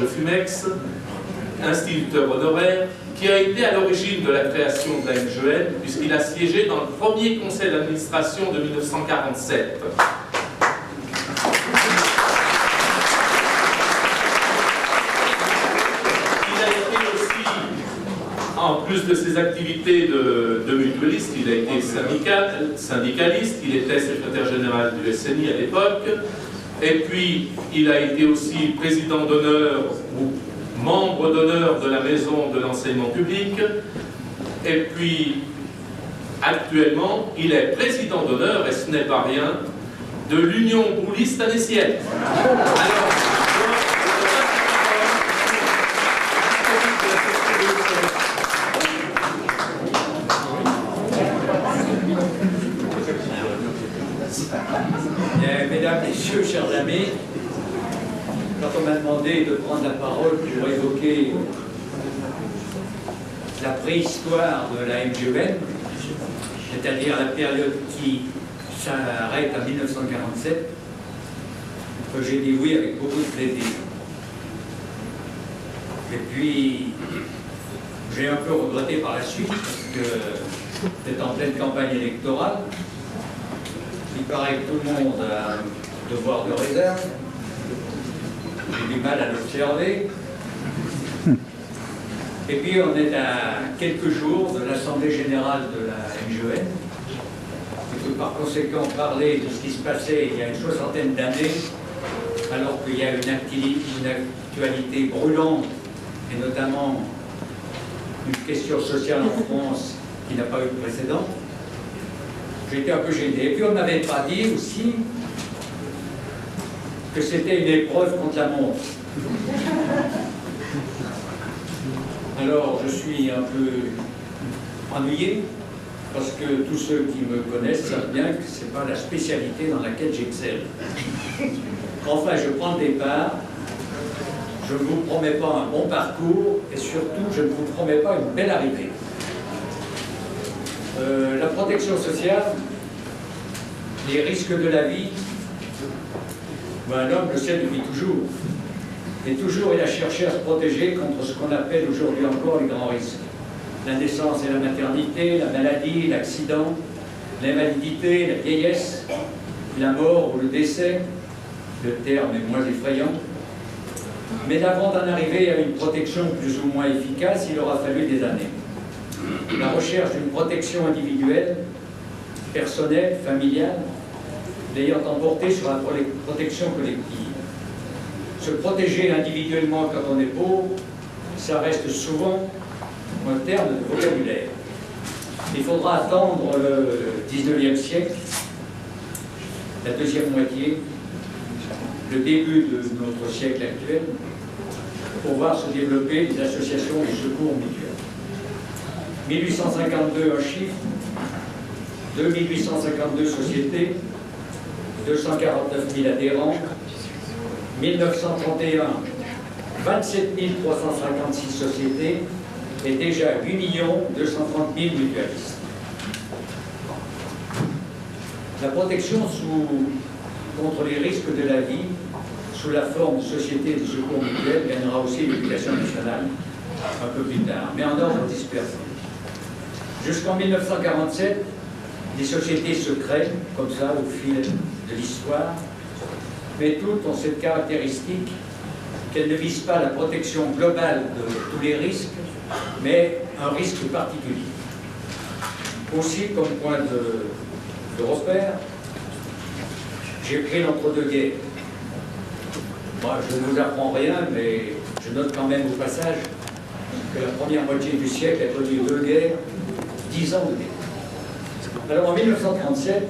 Georges Fumex, instituteur honoraire, qui a été à l'origine de la création de la MGN, puisqu'il a siégé dans le premier conseil d'administration de 1947. Il a été aussi, en plus de ses activités de mutualiste, il a été syndicaliste, il était secrétaire général du SNI à l'époque, et puis il a été aussi président d'honneur ou membre d'honneur de la Maison de l'enseignement public, et puis actuellement il est président d'honneur, et ce n'est pas rien, de l'Union Gaulliste anécienne. Mesdames, Messieurs, chers amis, quand on m'a demandé de prendre la parole pour évoquer la préhistoire de la MGN, c'est-à-dire la période qui s'arrête en 1947, j'ai dit oui avec beaucoup de plaisir. Et puis, j'ai un peu regretté par la suite, parce que c'était en pleine campagne électorale. Il paraît que tout le monde a un devoir de réserve. J'ai du mal à l'observer. Et puis on est à quelques jours de l'Assemblée Générale de la MGN. Il faut par conséquent parler de ce qui se passait il y a une soixantaine d'années, alors qu'il y a une actualité brûlante, et notamment une question sociale en France qui n'a pas eu de précédent. J'étais un peu gêné. Et puis on ne m'avait pas dit aussi que c'était une épreuve contre la montre. Alors je suis un peu ennuyé, parce que tous ceux qui me connaissent savent bien que ce n'est pas la spécialité dans laquelle j'excelle. Enfin, je prends le départ. Je ne vous promets pas un bon parcours, et surtout, je ne vous promets pas une belle arrivée. La protection sociale, les risques de la vie, ben, l'homme le sait depuis toujours. Et toujours il a cherché à se protéger contre ce qu'on appelle aujourd'hui encore les grands risques. La naissance et la maternité, la maladie, l'accident, l'invalidité, la vieillesse, la mort ou le décès, le terme est moins effrayant. Mais avant d'en arriver à une protection plus ou moins efficace, il aura fallu des années. La recherche d'une protection individuelle, personnelle, familiale, l'ayant emporté sur la protection collective. Se protéger individuellement quand on est pauvre, ça reste souvent un terme de vocabulaire. Il faudra attendre le 19e siècle, la deuxième moitié, le début de notre siècle actuel, pour voir se développer des associations de secours mutuels. 1852, un chiffre, 2852 sociétés, 249 000 adhérents, 1931, 27 356 sociétés et déjà 8 230 000 mutualistes. La protection contre les risques de la vie, sous la forme de sociétés de secours mutuels, gagnera aussi l'éducation nationale un peu plus tard, mais en ordre dispersé. Jusqu'en 1947, des sociétés se créent, comme ça, au fil de l'histoire, mais toutes ont cette caractéristique qu'elles ne visent pas la protection globale de tous les risques, mais un risque particulier. Aussi, comme point de repère, j'ai pris l'entre-deux-guerres. Moi, je ne vous apprends rien, mais je note quand même au passage que la première moitié du siècle a connu 2 guerres, 10 ans de guerre. Alors en 1937,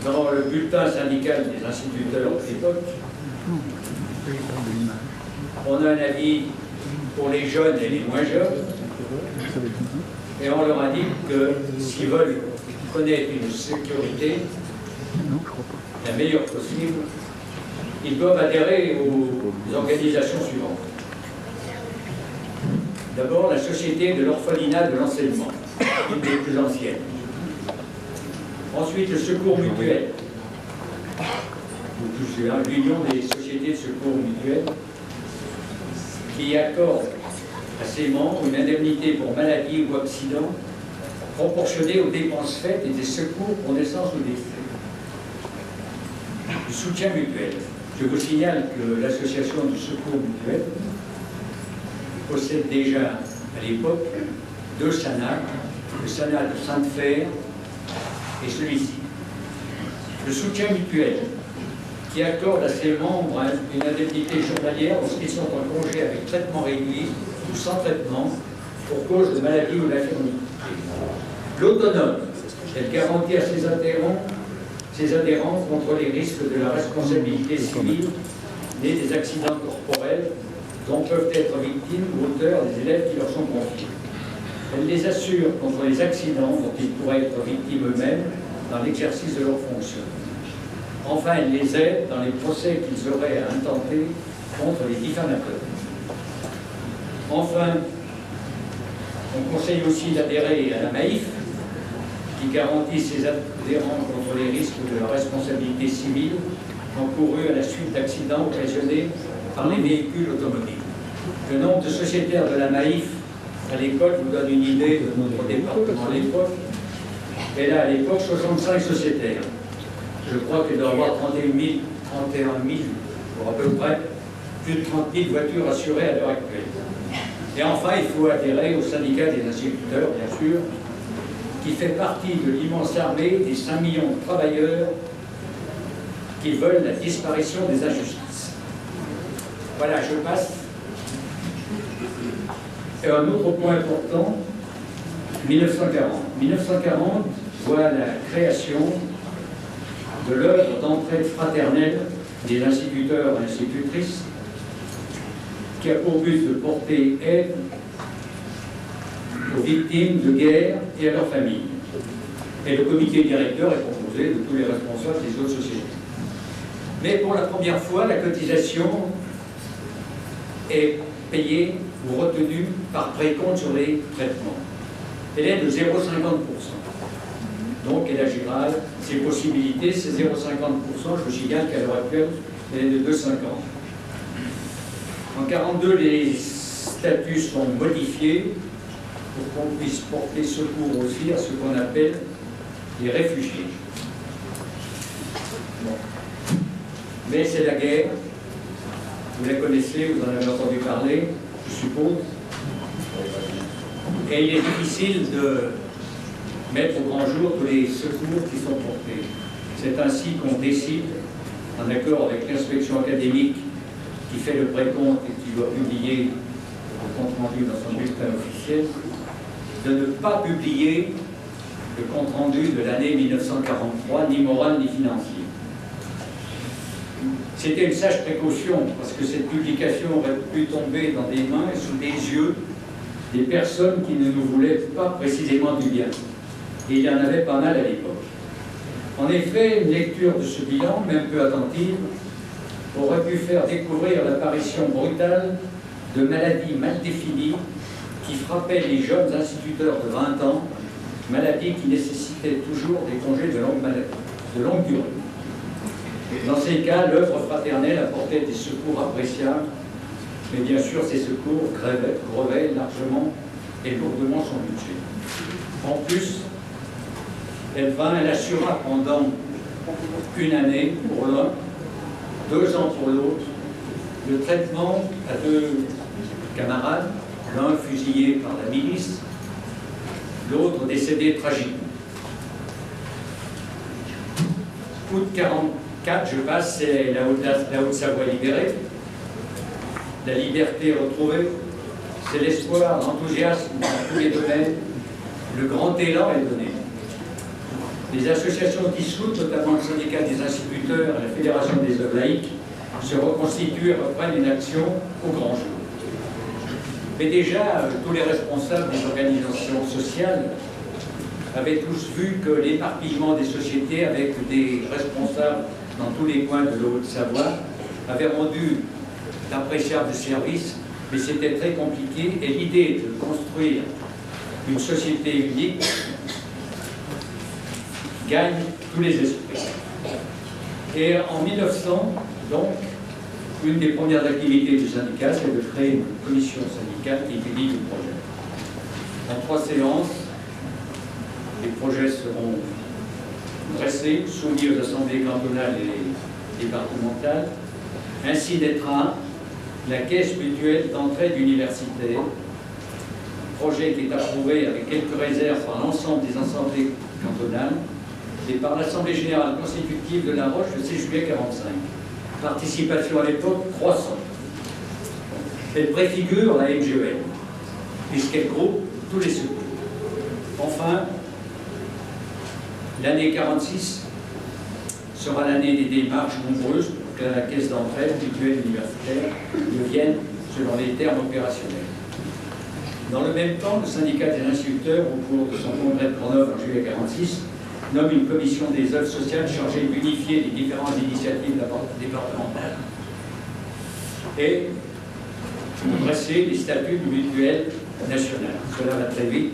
dans le bulletin syndical des instituteurs de l'époque, on a un avis pour les jeunes et les moins jeunes, et on leur a dit que s'ils veulent connaître une sécurité la meilleure possible, ils doivent adhérer aux organisations suivantes. D'abord, la Société de l'orphelinat de l'enseignement, une des plus anciennes. Ensuite, le secours mutuel, l'Union des sociétés de secours mutuels, qui accorde à ses membres une indemnité pour maladie ou accident proportionnée aux dépenses faites et des secours pour naissance ou décès. Du soutien mutuel. Je vous signale que l'association du secours mutuel possède déjà à l'époque 2 SANAC, le SANAC de Sainte-Fère et celui-ci. Le soutien mutuel, qui accorde à ses membres une indemnité journalière lorsqu'ils sont en congé avec traitement réduit ou sans traitement pour cause de maladie ou d'infirmité. L'autonome, elle garantit à ses adhérents contre les risques de la responsabilité civile nés des accidents corporels dont peuvent être victimes ou auteurs des élèves qui leur sont confiés. Elle les assure contre les accidents dont ils pourraient être victimes eux-mêmes dans l'exercice de leurs fonctions. Enfin, elle les aide dans les procès qu'ils auraient à intenter contre les diffamateurs. Enfin, on conseille aussi d'adhérer à la MAIF, qui garantit ses adhérents contre les risques de la responsabilité civile encourus à la suite d'accidents occasionnés par les véhicules automobiles. Le nombre de sociétaires de la MAIF à l'école vous donne une idée de notre département à l'époque. Elle a à l'époque 65 sociétaires. Je crois qu'elle doit avoir 31 000, pour à peu près plus de 30 000 voitures assurées à l'heure actuelle. Et enfin, il faut adhérer au syndicat des instituteurs, bien sûr, qui fait partie de l'immense armée des 5 millions de travailleurs qui veulent la disparition des injustices. Voilà, je passe. Et un autre point important, 1940. 1940 voit la création de l'œuvre d'entraide fraternelle des instituteurs et institutrices qui a pour but de porter aide aux victimes de guerre et à leurs familles. Et le comité directeur est composé de tous les responsables des autres sociétés. Mais pour la première fois, la cotisation est payée ou retenue par précompte sur les traitements. Elle est de 0,50%. Donc, elle agira ses possibilités, c'est 0,50%. Je vous signale qu'à l'heure actuelle, elle est de 2,50. En 1942, les statuts sont modifiés pour qu'on puisse porter secours aussi à ce qu'on appelle les réfugiés. Bon. Mais c'est la guerre, vous la connaissez, vous en avez entendu parler, je suppose. Et il est difficile de mettre au grand jour tous les secours qui sont portés. C'est ainsi qu'on décide, en accord avec l'inspection académique qui fait le précompte et qui doit publier le compte rendu dans son bulletin officiel, de ne pas publier le compte rendu de l'année 1943, ni moral ni financier. C'était une sage précaution, parce que cette publication aurait pu tomber dans des mains et sous des yeux des personnes qui ne nous voulaient pas précisément du bien. Et il y en avait pas mal à l'époque. En effet, une lecture de ce bilan, même peu attentive, aurait pu faire découvrir l'apparition brutale de maladies mal définies qui frappaient les jeunes instituteurs de 20 ans, maladies qui nécessitaient toujours des congés de longue durée. Dans ces cas, l'œuvre fraternelle apportait des secours appréciables, mais bien sûr, ces secours grevaient largement et lourdement son budget. En plus, elle assura pendant une année pour l'un, 2 ans pour l'autre, le traitement à 2 camarades, l'un fusillé par la milice, l'autre décédé tragiquement. Août 1944, je passe, c'est la Haute-Savoie libérée, la liberté retrouvée, c'est l'espoir, l'enthousiasme dans tous les domaines, le grand élan est donné. Les associations dissoutes, notamment le syndicat des instituteurs et la fédération des œuvres laïques, se reconstituent et reprennent une action au grand jour. Mais déjà, tous les responsables des organisations sociales avaient tous vu que l'éparpillement des sociétés avec des responsables dans tous les coins de la Haute-Savoie avait rendu d'appréciables services, mais c'était très compliqué et l'idée de construire une société unique gagne tous les esprits. Et en 1900, donc, Une des premières activités du syndicat, c'est de créer une commission syndicale qui étudie le projet. En 3 séances, les projets seront dressés, soumis aux assemblées cantonales et départementales. Ainsi naîtra la caisse mutuelle d'entraide universitaire, projet qui est approuvé avec quelques réserves par l'ensemble des assemblées cantonales et par l'Assemblée générale constitutive de La Roche le 6 juillet 1945. Participation à l'époque croissante. Elle préfigure la MGEN, puisqu'elle groupe tous les secours. Enfin, l'année 1946 sera l'année des démarches nombreuses pour que la caisse d'entraide mutuelle universitaire devienne selon les termes opérationnels. Dans le même temps, le syndicat des instituteurs, au cours de son congrès de Grenoble en juillet 1946, nomme une commission des œuvres sociales chargée d'unifier les différentes initiatives départementales et de dresser les statuts du mutuel national. Cela va très vite.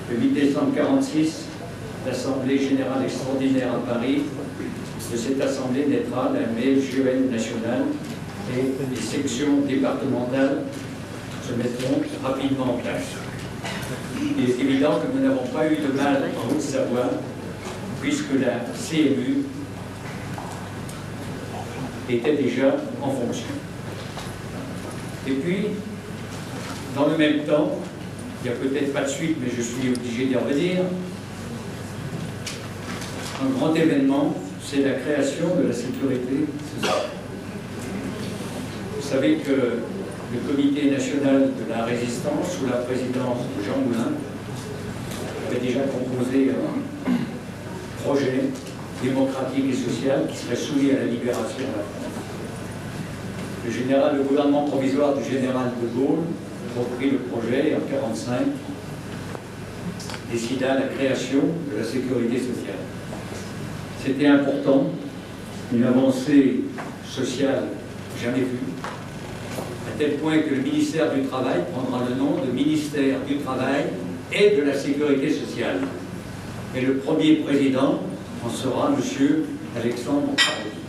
Le 8 décembre 1946, l'Assemblée générale extraordinaire à Paris. De cette assemblée naîtra la MGEN nationale et les sections départementales se mettront rapidement en place. Il est évident que nous n'avons pas eu de mal en Haute-Savoie, puisque la CMU était déjà en fonction. Et puis, dans le même temps, il n'y a peut-être pas de suite, mais je suis obligé d'y revenir, un grand événement, c'est la création de la sécurité sociale. Vous savez que le Comité national de la résistance, sous la présidence de Jean Moulin, avait déjà composé un projet démocratique et social qui serait soumis à la libération de la France. Le gouvernement provisoire du général de Gaulle reprit le projet et en 1945 décida la création de la sécurité sociale. C'était important, une avancée sociale jamais vue, à tel point que le ministère du Travail prendra le nom de ministère du Travail et de la Sécurité sociale. Et le premier président en sera M. Alexandre Parodi.